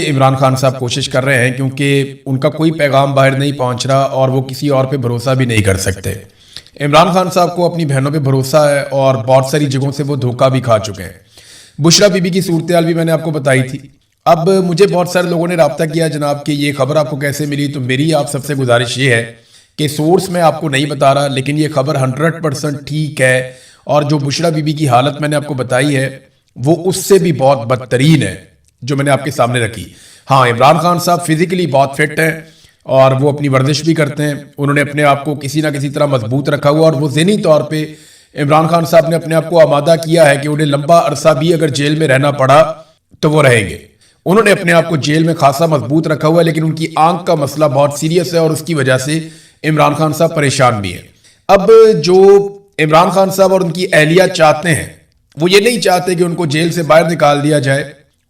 عمران خان صاحب کوشش کر رہے ہیں کیونکہ ان کا کوئی پیغام باہر نہیں پہنچ رہا اور وہ کسی اور پہ بھروسہ بھی نہیں کر سکتے۔ عمران خان صاحب کو اپنی بہنوں پہ بھروسہ ہے اور بہت ساری جگہوں سے وہ دھوکہ بھی کھا چکے ہیں۔ بشرا بی بی کی صورتحال بھی میں نے آپ کو بتائی تھی۔ اب مجھے بہت سارے لوگوں نے رابطہ کیا جناب کہ یہ خبر آپ کو کیسے ملی، تو میری آپ سب سے گزارش یہ ہے کہ سورس میں آپ کو نہیں بتا رہا، لیکن یہ خبر 100% ٹھیک ہے، اور جو بشرا بی بی کی حالت میں نے آپ کو بتائی ہے وہ اس سے بھی بہت بدترین ہے جو میں نے آپ کے سامنے رکھی۔ ہاں، عمران خان صاحب فزیکلی بہت فٹ ہیں اور وہ اپنی ورزش بھی کرتے ہیں، انہوں نے اپنے آپ کو کسی نہ کسی طرح مضبوط رکھا ہوا، اور وہ ذہنی طور پہ عمران خان صاحب نے اپنے آپ کو آمادہ کیا ہے کہ انہیں لمبا عرصہ بھی اگر جیل میں رہنا پڑا تو وہ رہیں گے۔ انہوں نے اپنے آپ کو جیل میں خاصا مضبوط رکھا ہوا ہے، لیکن ان کی آنکھ کا مسئلہ بہت سیریس ہے اور اس کی وجہ سے عمران خان صاحب پریشان بھی ہیں۔ اب جو عمران خان صاحب اور ان کی اہلیہ چاہتے ہیں وہ یہ نہیں چاہتے کہ ان کو جیل سے باہر نکال دیا جائے،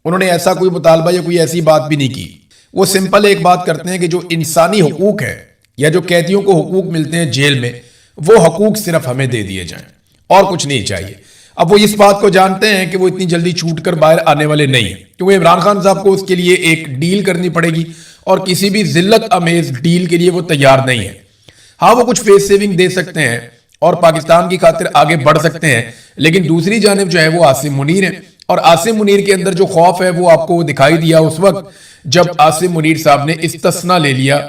انہوں نے ایسا کوئی مطالبہ یا کوئی ایسی بات بھی نہیں کی۔ وہ سمپل ایک بات کرتے ہیں کہ جو انسانی حقوق ہے یا جو قیدیوں کو حقوق ملتے ہیں جیل میں، وہ حقوق صرف ہمیں دے دیے جائیں اور کچھ نہیں چاہیے۔ اب وہ اس بات کو جانتے ہیں کہ وہ اتنی جلدی چھوٹ کر باہر آنے والے نہیں ہیں، کیونکہ عمران خان صاحب کو اس کے لیے ایک ڈیل کرنی پڑے گی اور کسی بھی ذلت امیز ڈیل کے لیے وہ تیار نہیں ہے۔ ہاں، وہ کچھ فیس سیونگ دے سکتے ہیں اور پاکستان کی خاطر آگے بڑھ سکتے ہیں، لیکن دوسری جانب جو ہے وہ عاصم منیر ہیں، اور عاصم منیر کے اندر جو خوف ہے وہ آپ کو دکھائی دیا اس وقت جب عاصم منیر صاحب نے استثناء لے لیا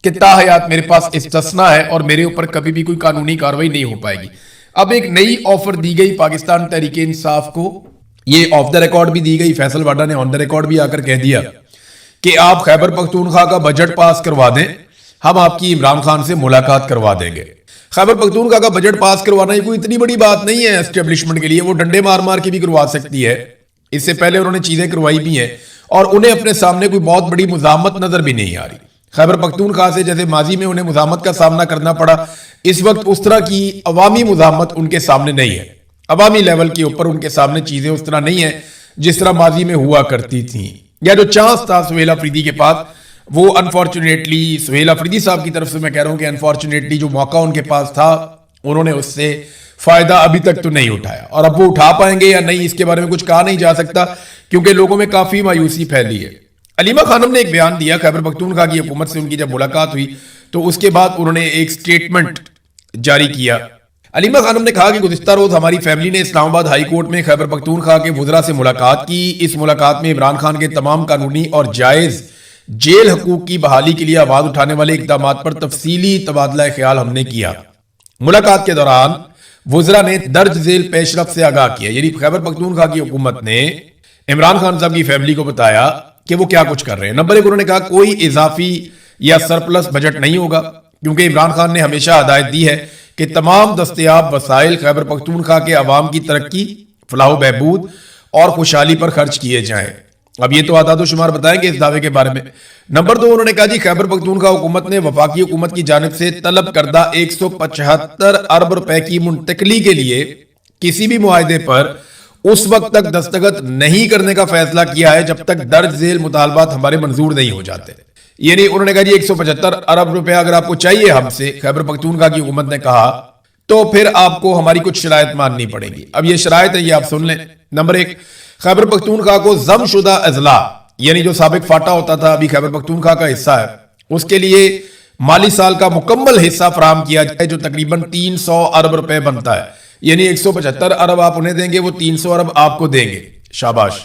کہ تا حیات میرے پاس استثناء ہے اور میرے اوپر کبھی بھی کوئی قانونی کارروائی نہیں ہو پائے گی۔ اب ایک نئی آفر دی گئی پاکستان تحریک انصاف کو، یہ آف دا ریکارڈ بھی دی گئی، فیصل واڈا نے آن دا ریکارڈ بھی آ کر کہہ دیا کہ آپ خیبر پختونخوا کا بجٹ پاس کروا دیں، ہم آپ کی عمران خان سے ملاقات کروا دیں گے۔ خیبر پختونخوا کا بجٹ پاس کروانا یہ کوئی اتنی بڑی بات نہیں ہے اسٹیبلشمنٹ کے لیے، وہ ڈنڈے مار مار کے بھی کروا سکتی ہے۔ اس سے پہلے انہوں نے چیزیں کروائی بھی ہیں اور انہیں اپنے سامنے کوئی بہت بڑی مزاحمت نظر بھی نہیں آ رہی۔ خیبر پختونخوا سے جیسے ماضی میں انہیں مزاحمت کا سامنا کرنا پڑا، اس وقت اس طرح کی عوامی مزاحمت ان کے سامنے نہیں ہے۔ عوامی لیول کے اوپر ان کے سامنے چیزیں اس طرح نہیں ہیں جس طرح ماضی میں ہوا کرتی تھیں، یا جو چانس تھا سہیل آفریدی کے پاس، وہ انفارچونیٹلی سہیل آفریدی صاحب کی طرف سے میں کہہ رہا ہوں کہ انفارچونیٹلی جو موقع ان کے پاس تھا انہوں نے اس سے فائدہ ابھی تک تو نہیں اٹھایا، اور اب وہ اٹھا پائیں گے یا نہیں اس کے بارے میں کچھ کہا نہیں جا سکتا کیونکہ لوگوں میں کافی مایوسی پھیلی ہے۔ علیمہ خانم نے ایک بیان دیا، خیبر پختونخوا کی حکومت سے ان کی جب ملاقات ہوئی تو اس کے بعد انہوں نے ایک سٹیٹمنٹ جاری کیا۔ علیمہ خانم نے کہا کہ گزشتہ روز ہماری فیملی نے اسلام آباد ہائی کورٹ میں خیبر پختونخوا کے وزراء سے ملاقات کی۔ اس ملاقات میں عمران خان کے تمام قانونی اور جائز جیل حقوق کی بحالی کے لیے آواز اٹھانے والے اقدامات پر تفصیلی تبادلہ خیال ہم نے کیا۔ ملاقات کے دوران وزراء نے درج ذیل پیش رفت سے آگاہ کیا، یعنی خیبر پختونخوا کی حکومت نے عمران خان صاحب کی فیملی کو بتایا کہ وہ کیا کچھ کر رہے ہیں۔ نمبر ایک، انہوں نے کہا کوئی اضافی یا سرپلس بجٹ نہیں ہوگا، کیونکہ عمران خان نے ہمیشہ ہدایت دی ہے کہ تمام دستیاب وسائل خیبر پختونخوا کے عوام کی ترقی، فلاح و بہبود اور خوشحالی پر خرچ کیے جائیں۔ اب یہ تو اعداد و شمار بتائیں گے اس دعوے کے بارے میں۔ نمبر دو، انہوں نے کہا جی خیبر پختونخوا حکومت نے وفاقی حکومت کی جانب سے طلب کردہ 175 ارب روپے کی منتقلی کے لیے کسی بھی معاہدے پر اس وقت تک دستخط نہیں کرنے کا فیصلہ کیا ہے جب تک درج ذیل مطالبات ہمارے منظور نہیں ہو جاتے۔ یعنی انہوں نے کہا جی 175 ارب روپے اگر آپ کو چاہیے ہم سے، خیبر پختونخوا کی حکومت نے کہا، تو پھر آپ کو ہماری کچھ شرائط ماننی پڑیں گی۔ اب یہ شرائط ہے، یہ آپ سن لیں۔ نمبر ایک، خیبر پختونخوا کو ضم شدہ اضلاع، یعنی جو سابق فاٹا ہوتا تھا ابھی خیبر پختونخوا کا حصہ ہے، اس کے لیے مالی سال کا مکمل حصہ فراہم کیا جائے جو تقریباً 300 ارب روپے بنتا ہے۔ یعنی 175 ارب آپ انہیں دیں گے، وہ 300 ارب آپ کو دیں گے، شاباش۔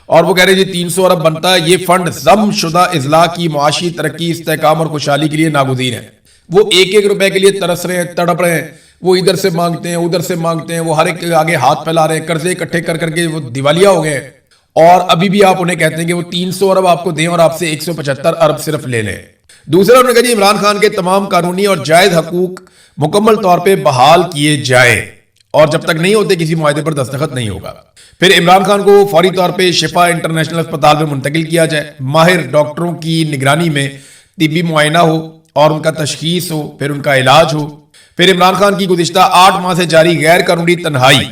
اور وہ کہہ رہے ہیں جی 300 ارب بنتا ہے، یہ فنڈ ضم شدہ اضلاع کی معاشی ترقی، استحکام اور خوشحالی کے لیے ناگزیر ہے۔ وہ ایک ایک روپے کے لیے ترس رہے ہیں، تڑپ رہے ہیں، وہ ادھر سے مانگتے ہیں ادھر سے مانگتے ہیں، وہ ہر ایک کے آگے ہاتھ پھیلا رہے ہیں، قرضے اکٹھے کر کر کے وہ دیوالیہ ہو گئے ہیں، اور ابھی بھی آپ انہیں کہتے ہیں کہ وہ 300 ارب آپ کو دیں اور آپ سے 175 ارب صرف لے لیں۔ دوسرا، انہوں نے کہا جی عمران خان کے تمام قانونی اور جائز حقوق مکمل طور پہ بحال کیے جائیں، اور جب تک نہیں ہوتے کسی معاہدے پر دستخط نہیں ہوگا۔ پھر عمران خان کو فوری طور پہ شفا انٹرنیشنل اسپتال میں منتقل کیا جائے، ماہر ڈاکٹروں کی نگرانی میں طبی معائنہ ہو اور ان کا تشخیص ہو، پھر ان کا علاج ہو۔ پھر عمران خان کی گزشتہ 8 ماہ سے جاری غیر قانونی تنہائی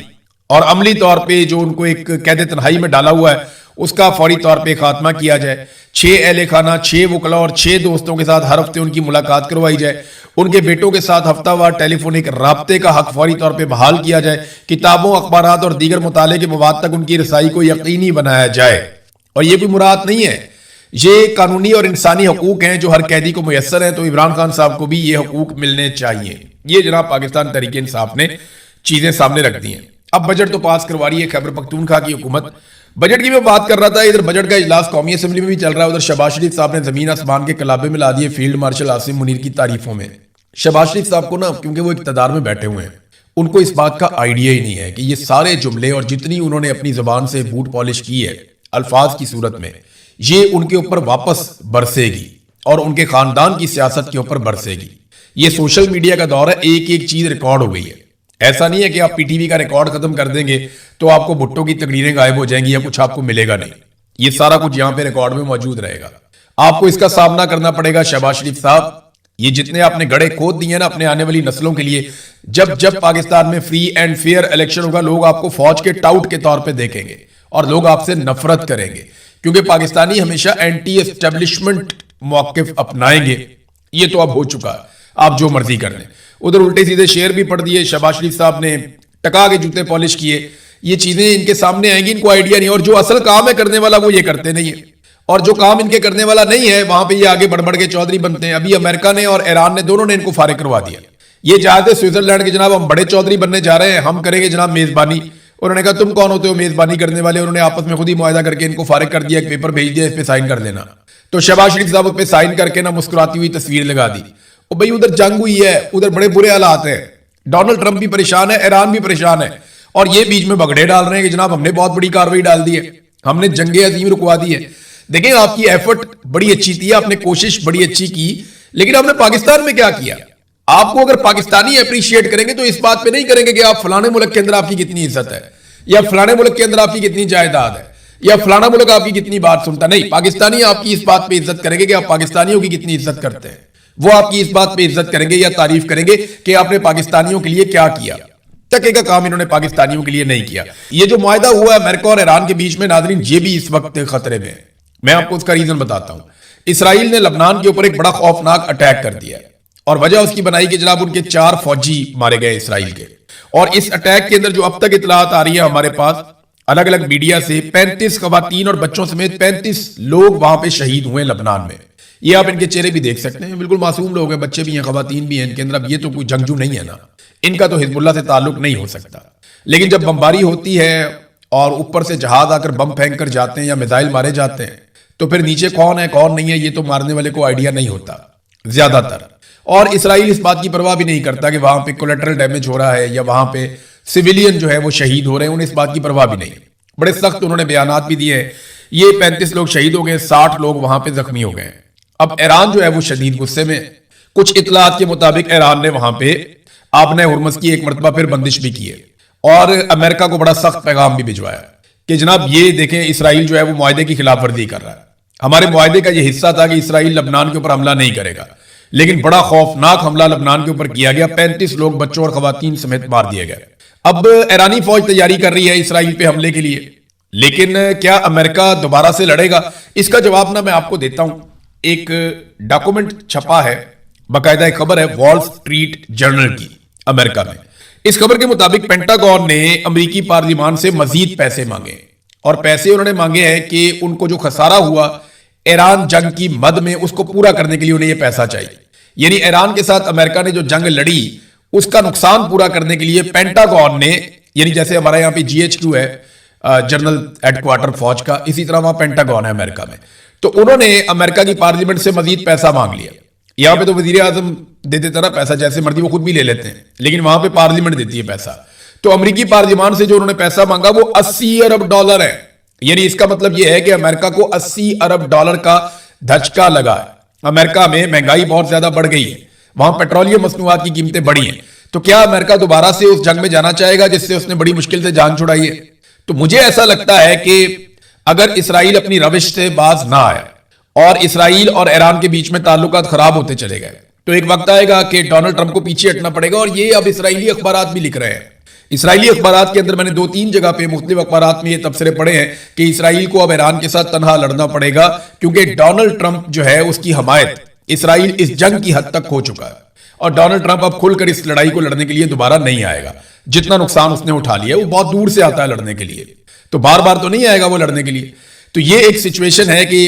اور عملی طور پہ جو ان کو ایک قید تنہائی میں ڈالا ہوا ہے، اس کا فوری طور پہ خاتمہ کیا جائے۔ 6 اہل خانہ، 6 وکلا اور 6 دوستوں کے ساتھ ہر ہفتے ان کی ملاقات کروائی جائے۔ ان کے بیٹوں کے ساتھ ہفتہ وار ٹیلی فونک رابطے کا حق فوری طور پہ بحال کیا جائے۔ کتابوں، اخبارات اور دیگر مطالعے کے مواد تک ان کی رسائی کو یقینی بنایا جائے۔ اور یہ کوئی مراد نہیں ہے یہ قانونی اور انسانی حقوق ہیں جو ہر قیدی کو میسر ہیں, تو عمران خان صاحب کو بھی یہ حقوق ملنے چاہیے. یہ جناب پاکستان تحریک انصاف نے چیزیں سامنے رکھ دی ہیں. اب بجٹ تو پاس کروا رہی ہے خیبر پختونخوا کی حکومت. بجٹ کی میں بات کر رہا تھا, ادھر بجٹ کا اجلاس قومی اسمبلی میں بھی چل رہا ہے, ادھر شہباز شریف صاحب نے زمین آسمان کے کلابے ملا دیے فیلڈ مارشل عاصم منیر کی تعریفوں میں. شہباز شریف صاحب کو نا, کیونکہ وہ اقتدار میں بیٹھے ہوئے ہیں, ان کو اس بات کا آئیڈیا ہی نہیں ہے کہ یہ سارے جملے اور جتنی انہوں نے اپنی زبان سے بوٹ پالش کی ہے الفاظ کی صورت میں, یہ ان کے اوپر واپس برسے گی اور ان کے خاندان کی سیاست کے اوپر برسے گی. یہ سوشل میڈیا کا دور ہے, ایک ایک چیز ریکارڈ ہو گئی ہے. ایسا نہیں ہے کہ آپ پی ٹی وی کا ریکارڈ ختم کر دیں گے تو آپ کو بھٹو کی تقریریں غائب ہو جائیں گی یا کچھ آپ کو ملے گا نہیں. یہ سارا کچھ یہاں پہ ریکارڈ میں موجود رہے گا. آپ کو اس کا سامنا کرنا پڑے گا. شہباز شریف صاحب, یہ جتنے آپ نے گڑھے کھود دیے نا اپنے آنے والی نسلوں کے لیے, جب پاکستان میں فری اینڈ فیئر الیکشن ہوگا, لوگ آپ کو فوج کے ٹاؤٹ کے طور پہ دیکھیں گے اور لوگ آپ سے نفرت کریں گے, کیونکہ پاکستانی ہمیشہ اینٹی اسٹیبلشمنٹ موقف اپنائیں گے. یہ تو اب ہو چکا ہے, آپ جو مرضی کر لیں. ادھر الٹے سیدھے شعر بھی پڑھ دیے شہباز شریف صاحب نے, ٹکا کے جوتے پالش کیے. یہ چیزیں ان کے سامنے آئیں گی, ان کو آئیڈیا نہیں, اور جو اصل کام ہے کرنے والا وہ یہ کرتے نہیں ہے, اور جو کام ان کے کرنے والا نہیں ہے وہاں پہ یہ آگے بڑھ بڑھ کے چودھری بنتے ہیں. ابھی امریکہ نے اور ایران نے دونوں نے ان کو فارغ کروا دیا. یہ چاہتے سوئٹزرلینڈ کے جناب ہم بڑے چودھری بننے جا رہے ہیں, ہم کریں گے جناب میزبانی. انہوں نے کہا تم کون ہوتے ہو میزبانی کرنے والے؟ انہوں نے آپس میں خود ہی معاہدہ کر کے ان کو فارغ کر دیا, ایک پیپر بھیج دیا, اس پہ سائن کر دینا. تو شہباز شریف صاحب اس پہ سائن کر کے نا مسکراتی ہوئی تصویر لگا دی. اور بھائی ادھر جنگ ہوئی ہے, ادھر بڑے برے حالات ہیں, ڈونلڈ ٹرمپ بھی پریشان ہے, ایران بھی پریشان ہے, اور یہ بیچ میں بگڑے ڈال رہے ہیں کہ جناب ہم نے بہت بڑی کاروائی ڈال دی ہے, ہم نے جنگ عظیم رکوا دی ہے. دیکھیں آپ کی ایفرٹ بڑی اچھی تھی, آپ نے کوشش بڑی اچھی کی, لیکن آپ نے پاکستان میں کیا کیا؟ آپ کو اگر پاکستانی اپریشیٹ کریں گے تو اس بات پہ نہیں کریں گے کہ آپ فلانے ملک کے اندر آپ کی کتنی عزت ہے, یا فلانے ملک کے اندر آپ کی کتنی جائیداد ہے, یا فلانا ملک آپ کی کتنی بات سنتا. نہیں, پاکستانی آپ کی اس بات پہ عزت کریں گے کہ آپ پاکستانیوں کی کتنی عزت کرتے ہیں. وہ آپ کی اس بات پہ عزت کریں گے یا تعریف کریں گے کہ آپ نے پاکستانیوں کے لیے کیا کیا. ٹکے کا کام انہوں نے پاکستانیوں کے لیے نہیں کیا. یہ جو معاہدہ ہوا ہے امریکہ اور ایران کے بیچ میں, ناظرین یہ بھی اس وقت خطرے میں ہے. میں آپ کو اس کا ریزن بتاتا ہوں. اسرائیل نے لبنان کے اوپر ایک بڑا خوفناک اٹیک کر دیا ہے, اور وجہ اس کی بنائی کہ جناب ان کے 4 فوجی مارے گئے اسرائیل کے. اور اس اٹیک کے اندر جو اب تک اطلاعات آ رہی ہیں ہمارے پاس الگ الگ میڈیا سے, 35 خواتین اور بچوں سمیت 35 لوگ وہاں پہ شہید ہوئے لبنان میں. یہ آپ ان کے چہرے بھی دیکھ سکتے ہیں, بالکل معصوم لوگ ہیں, بچے بھی ہیں, خواتین بھی ہیں ان کے اندر. اب یہ تو کوئی جنگجو نہیں ہے نا, ان کا تو حزب اللہ سے تعلق نہیں ہو سکتا. لیکن جب بمباری ہوتی ہے اور اوپر سے جہاز آ کر بم پھینک کر جاتے ہیں یا میزائل مارے جاتے ہیں, تو پھر نیچے کون ہے کون نہیں ہے یہ تو مارنے والے کو آئیڈیا نہیں ہوتا زیادہ تر. اور اسرائیل اس بات کی پرواہ بھی نہیں کرتا کہ وہاں پہ کولیٹرل ڈیمیج ہو رہا ہے یا وہاں پہ سویلین جو ہے وہ شہید ہو رہے ہیں, انہیں اس بات کی پرواہ بھی نہیں. بڑے سخت انہوں نے بیانات بھی دیے ہیں. یہ 35 لوگ شہید ہو گئے, 60 لوگ وہاں پہ زخمی ہو گئے ہیں. اب ایران جو ہے وہ شدید غصے میں. کچھ اطلاعات کے مطابق ایران نے وہاں پہ آبنۂ ہرمز کی ایک مرتبہ پھر بندش بھی کی ہے, اور امریکہ کو بڑا سخت پیغام بھی بھجوایا کہ جناب یہ دیکھیں اسرائیل جو ہے وہ معاہدے کی خلاف ورزی کر رہا ہے. ہمارے معاہدے کا یہ حصہ تھا کہ اسرائیل لبنان کے اوپر حملہ نہیں کرے گا, لیکن بڑا خوفناک حملہ لبنان کے اوپر کیا گیا. 35 لوگ بچوں اور خواتین سمیت مار دیے گئے. اب ایرانی فوج تیاری کر رہی ہے اسرائیل پہ حملے کے لیے, لیکن کیا امریکہ دوبارہ سے لڑے گا؟ اس کا جواب نہ میں آپ کو دیتا ہوں. ایک ڈاکومنٹ چھپا ہے, باقاعدہ ایک خبر ہے وال سٹریٹ جرنل کی امریکہ میں. اس خبر کے مطابق پینٹاگون نے امریکی پارلیمان سے مزید پیسے مانگے, اور پیسے انہوں نے مانگے ہیں کہ ان کو جو خسارہ ہوا ایران جنگ کی مد میں اس کو پورا کرنے کے لیے انہیں یہ پیسا چاہیے. یعنی ایران کے ساتھ امریکہ نے جو جنگ لڑی اس کا نقصان پورا کرنے کے لیے پینٹاگون نے, یعنی جیسے ہمارا یہاں پہ GHQ ہے جنرل ہیڈ کوارٹر فوج کا, اسی طرح وہاں پینٹاگون ہے امریکہ میں, تو انہوں نے امریکہ کی پارلیمنٹ سے مزید پیسہ مانگ لیا. یہاں پہ تو وزیر اعظم دے دیتا نا پیسہ, جیسے مرضی وہ خود بھی لے لیتے ہیں, لیکن وہاں پہ پارلیمنٹ دیتی ہے پیسہ. تو امریکی پارلیمان سے جو انہوں نے پیسہ مانگا وہ $80 ارب ہے. یعنی اس کا مطلب یہ ہے کہ امریکہ کو $80 ارب کا دھچکا لگا ہے. امریکہ میں مہنگائی بہت زیادہ بڑھ گئی ہے, وہاں پیٹرولیم مصنوعات کی قیمتیں بڑھی ہیں. تو کیا امریکہ دوبارہ سے اس جنگ میں جانا چاہے گا جس سے اس نے بڑی مشکل سے جان چھڑائی ہے؟ تو مجھے ایسا لگتا ہے کہ اگر اسرائیل اپنی روش سے باز نہ آیا اور اسرائیل اور ایران کے بیچ میں تعلقات خراب ہوتے چلے گئے, تو ایک وقت آئے گا کہ ڈونلڈ ٹرمپ کو پیچھے ہٹنا پڑے گا. اور یہ اب اسرائیلی اخبارات بھی لکھ رہے ہیں. اسرائیلی اخبارات کے اندر میں نے 2-3 جگہ پہ مختلف اخبارات میں یہ تبصرے پڑھے ہیں کہ اسرائیل کو اب ایران کے ساتھ تنہا لڑنا پڑے گا, کیونکہ ڈونلڈ ٹرمپ جو ہے اس کی حمایت اسرائیل اس جنگ کی حد تک ہو چکا ہے, اور ڈونلڈ ٹرمپ اب کھل کر اس لڑائی کو لڑنے کے لیے دوبارہ نہیں آئے گا. جتنا نقصان اس نے اٹھا لیا وہ بہت دور سے آتا ہے لڑنے کے لیے, تو بار بار تو نہیں آئے گا وہ لڑنے کے لیے. تو یہ ایک سچویشن ہے کہ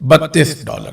$32।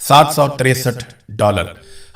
$763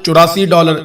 $84,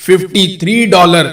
$53